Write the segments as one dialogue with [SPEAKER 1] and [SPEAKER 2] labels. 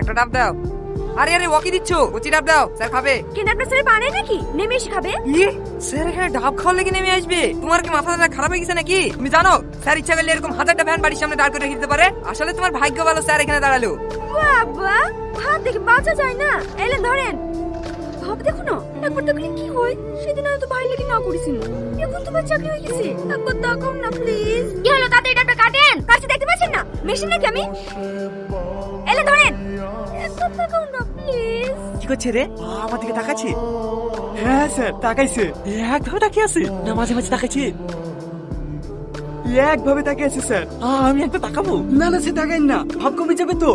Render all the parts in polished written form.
[SPEAKER 1] একটা ডাব দাও। আরে আরে ওকে দিচ্ছ, কচি ডাব দাও, স্যার খাবে।
[SPEAKER 2] কেন আপনার স্যার বানায় নাকি নেমে এসে খাবে?
[SPEAKER 1] স্যার এখানে ডাব খাওয়ার লেগে নেমে আসবে? তোমার কি মাথাটা খারাপ হয়ে গেছে নাকি? তুমি জানো স্যার ইচ্ছা করলে এরকম হাজারটা ভ্যান বাড়ির সামনে দাঁড় করে রেখে দিতে পারে। আসলে তোমার ভাগ্য ভালো স্যার এখানে দাঁড়ালো।
[SPEAKER 2] বাবা হাত দেখে বাঁচা যায় না। এলেন ধরেন। ভাব দেখো না একবার দেখলে কি হয়। সেদিন হয়তো ভাই লেগে না করেছিল, এখন তোমার চাকরি হয়ে গেছে। একবার দেখাও না প্লিজ। কি হলো তাতে এটা কাটেন? কাছে দেখতে পাচ্ছেন না মেশিন নাকি আমি? এলেন ধরেন। একবার দেখাও না প্লিজ।
[SPEAKER 3] কি করছে রে? আমার দিকে তাকাচ্ছে? হ্যাঁ স্যার তাকাইছে। একভাবে তাকিয়ে আছে না মাঝে মাঝে তাকাইছে? একভাবে তাকিয়ে আছে স্যার। আমি একবার তাকাবো? না না সে তাকাইন না, ভাব কমে যাবে তো।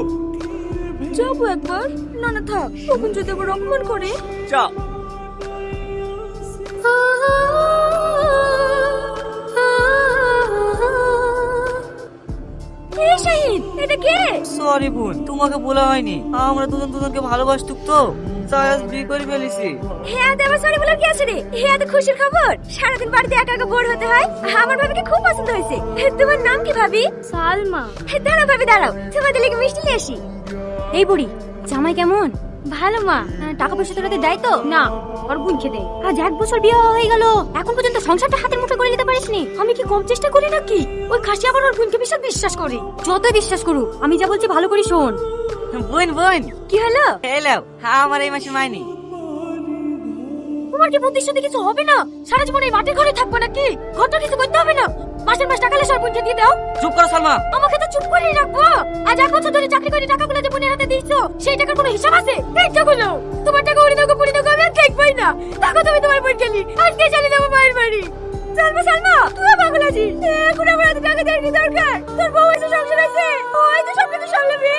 [SPEAKER 2] যাবো একবার। না না থাক, তখন যদি আবার অপমান করে।
[SPEAKER 3] যা।
[SPEAKER 2] এই শাহিদ, এটা কে?
[SPEAKER 4] সরি বোন, তোমাকে বলা হয়নি। আমরা দুজন দুজনকে ভালোবাসতুক তো, তাই আজ বিয়ে করে ফেলেছি।
[SPEAKER 2] হ্যাঁ দেবা সরি বলার কি আছে রে? হ্যাঁ তো খুশির খবর। সারাদিন বাড়িতে একা একা বোর হতে হয়। আমার ভাবিকে খুব পছন্দ হয়েছে। তোমার নাম কি ভাবি? সালমা। দাঁড়াও ভাবি দাঁড়াও, তোমাদের লেগে মিষ্টি নিয়ে আসি। এই বুড়ি জামাই কেমন? ভালো মা। টাকা পয়সা তোরাতে দেয় তো? না, ওর বোন খেতে। আজ 1 বছর বিয়ে হয়ে গেল, এখন পর্যন্ত সংসারটা হাতের মুঠো করে নিতে পারিসনি। আমি কি কম চেষ্টা করি নাকি? ওই খাসি আবার ওর বোনকে বিশ্বাস করে। যতই বিশ্বাস করুক, আমি যা বলছি ভালো করে শোন।
[SPEAKER 4] বোন বোন,
[SPEAKER 2] কি হলো?
[SPEAKER 4] হ্যালো, আমার এই মাসে মাইনি।
[SPEAKER 2] তোমার কি বুদ্ধির সাথে কিছু হবে না? সারা জীবন এই মাটির ঘরে থাকবো নাকি? ঘরটা কিছু করতে হবে না? মাসের মাস টাকা সব বোনকে দিয়ে দাও।
[SPEAKER 4] চুপ করো সালমা।
[SPEAKER 2] আমাকে তো চুপ করেই রাখবো। আজ 1 বছর ধরে চাকরি করে টাকাগুলো যে বোনের হাতে দিয়েছো, সেই টাকার কোনো হিসাব আছে? টাকাগুলো তোমার টাকা উড়ে দাও, পুড়ে দাও, আমি আর দেখবই না। টাকা তুমি তোমার বোন গেলি, আজকে চলে যাবো মায়ের বাড়ি। সালমা সালমা, তুই পাগল আছিস? এখন আমার এত টাকা দেওয়ার কি দরকার? তোর বউ আছে, সংসার আছে, হয়তো সব কিছু সামলাবে।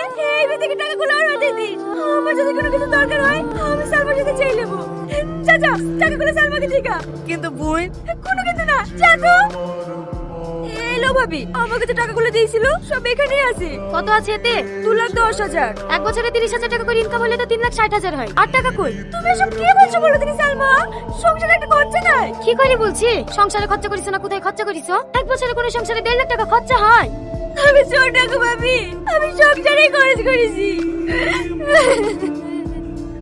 [SPEAKER 2] এই থেকে টাকাগুলো আর হাতে দিস। আমার যদি কোনো কিছু দরকার হয়, আমি সালমার সাথে চাই নেবো। চাচা টাকাগুলো সালমাকে দিগা।
[SPEAKER 4] কিন্তু বোন,
[SPEAKER 2] কোনো কিছু না, যা তো। এলো ভাবি, আমাকে যে টাকাগুলো দিয়েছিল সব এখানেই আছে। কত আছে এতে? 2,10,000। 1 বছরে 30,000 টাকা করে ইনকাম হলে তো 3,60,000 হয়। আর টাকা কই? তুমি এসব কি বলছো বলো তুমি সালমা? সংসারে একটা খরচা নাই। কি করে বলছি? সংসারে খরচা করিস না, কোথায় খরচা করিস? 1 বছরে কোনো সংসারে 1.5 লাখ টাকা খরচা হয়? আমি ছোট টাকা ভাবি, আমি সংসারেই খরচ করেছি।